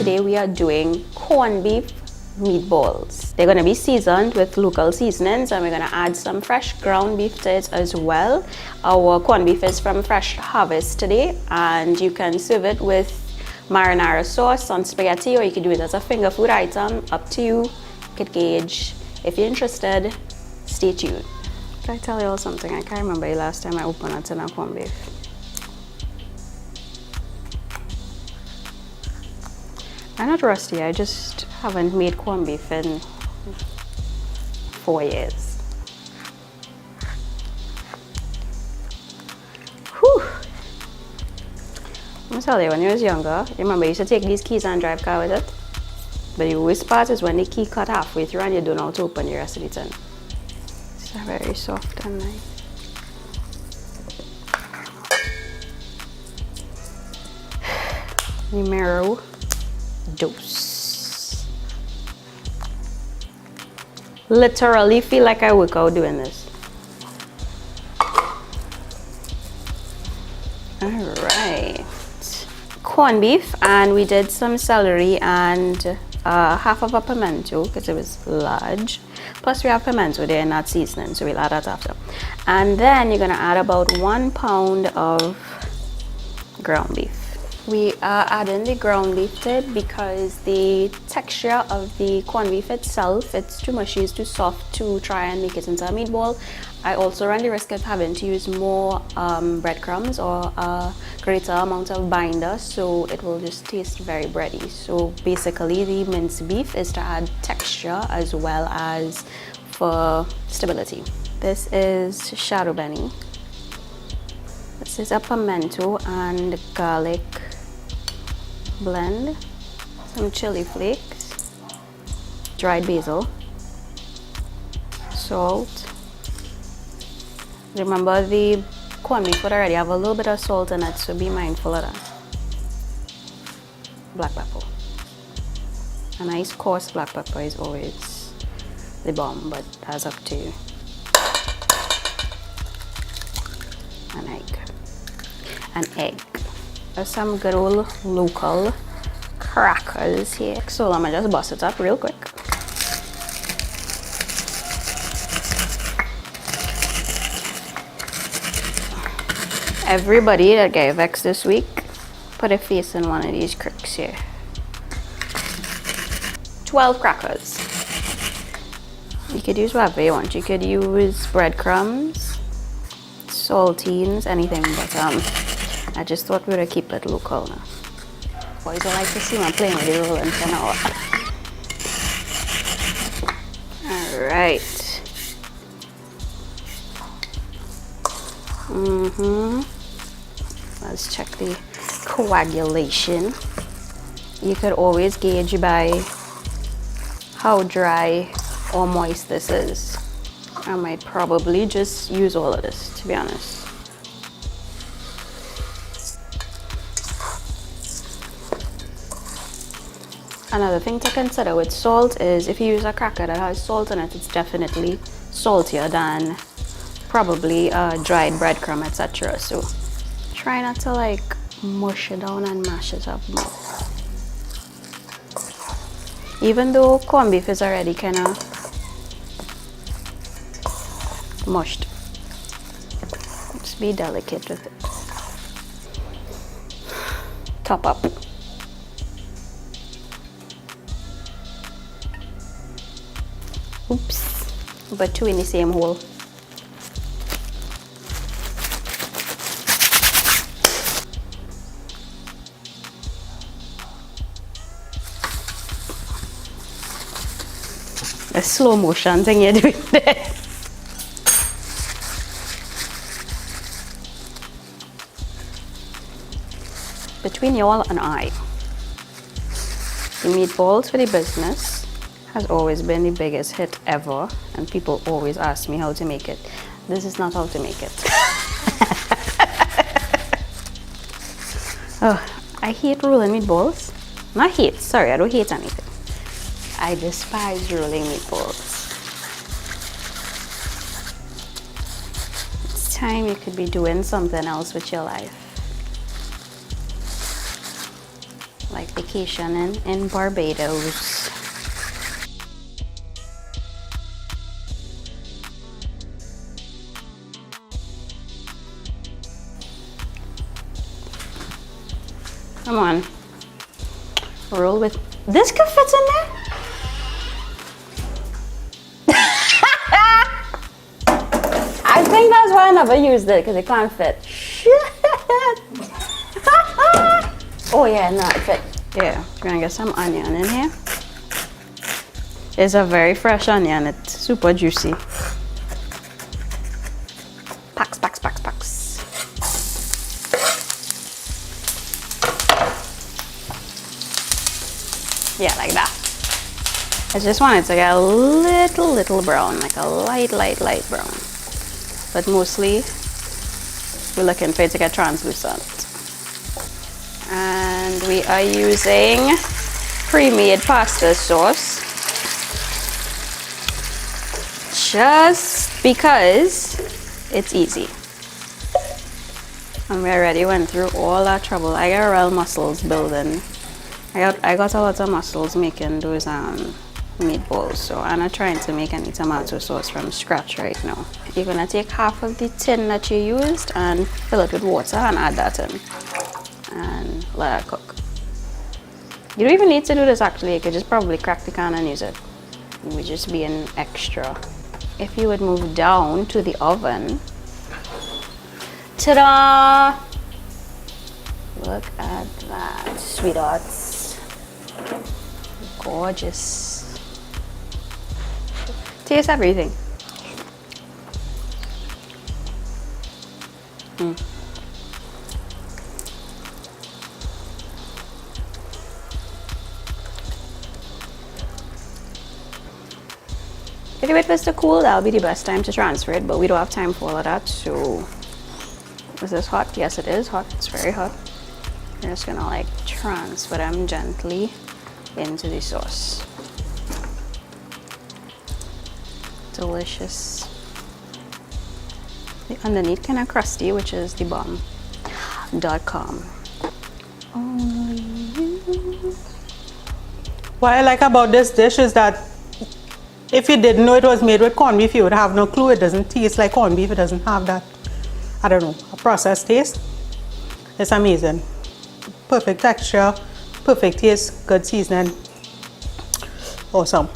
today we are doing corned beef meatballs. They're going to be seasoned with local seasonings, and we're going to add some fresh ground beef to it as well. Our corned beef is from Fresh Harvest today, and you can serve it with marinara sauce on spaghetti, or you can do it as a finger food item. Up to you. You could gauge. If you're interested, stay tuned. Can I tell you all something? I can't remember the last time I opened a tin of corned beef. I'm not rusty, I just haven't made corned beef in 4 years. Whew! I'm gonna tell you, when I was younger, you remember you used to take these keys and drive car with it? But the worst part is when the key cut halfway through and you don't know how to open the rest of the tin. It's very soft and nice. Numero dos. Literally feel like I work out doing this. Alright. Corned beef, and we did some celery and half of a pimento because it was large. Plus we have pimento there in that seasoning, so we'll add that after. And then you're gonna add about 1 pound of ground beef. We are adding the ground beef to it because the texture of the corned beef itself, it's too mushy, it's too soft to try and make it into a meatball. I also run the risk of having to use more breadcrumbs or a greater amount of binder, so it will just taste very bready. So basically the minced beef is to add texture as well as for stability. This is shadow benny. This is a pimento and garlic blend, some chili flakes, dried basil, salt. Remember, the corned beef would already have a little bit of salt in it, so be mindful of that. Black pepper. A nice coarse black pepper is always the bomb, but that's up to you. An egg. An egg. There's some good old local crackers here. So I'm gonna just bust it up real quick. Everybody that gave X this week, put a face in one of these cricks here. 12 crackers. You could use whatever you want. You could use breadcrumbs, saltines, anything, but I just thought we would keep it local now. Boys would like to see me playing with the rolling pin now. Alright. Let's check the coagulation. You could always gauge by how dry or moist this is. I might probably just use all of this, to be honest. Another thing to consider with salt is if you use a cracker that has salt in it, it's definitely saltier than probably dried breadcrumb, etc. So try not to like mush it down and mash it up more. Even though corned beef is already kind of mushed, just be delicate with it. Top up. Oops, but 2 in the same hole. A slow motion thing you're doing there. Between y'all and I, the meatballs for the business has always been the biggest hit ever, and people always ask me how to make it. This is not how to make it. Oh, I hate rolling meatballs. Not hate, sorry, I don't hate anything. I despise rolling meatballs. It's time you could be doing something else with your life. Like vacation in Barbados. Come on. Roll with this could fit in there. I think that's why I never used it, because it can't fit. Shit. Oh yeah, no, it fit. Yeah, we're gonna get some onion in here. It's a very fresh onion. It's super juicy. Packs. Yeah, like that. I just want it to get a little brown, like a light brown. But mostly, we're looking for it to get translucent. And we are using pre-made pasta sauce. Just because it's easy. And we already went through all that trouble. I got real muscles building. I got a lot of muscles making those meatballs, so I'm not trying to make any tomato sauce from scratch right now. You're gonna take half of the tin that you used and fill it with water and add that in and let it cook. You don't even need to do this actually. You could just probably crack the can and use it. We're just being extra. If you would move down to the oven. Ta-da! Look at that, sweethearts. Gorgeous. Taste everything. If you wait for it to cool, that'll be the best time to transfer it, but we don't have time for all of that, so. Is this hot? Yes, it is hot. It's very hot. I'm just gonna like transfer them gently into the sauce. Delicious. The underneath kind of crusty, which is the bomb.com. Only you. What I like about this dish is that if you didn't know it was made with corned beef, you would have no clue. It doesn't taste like corned beef. It doesn't have that, I don't know, a processed taste. It's amazing. Perfect texture, perfect taste, good seasoning. Awesome.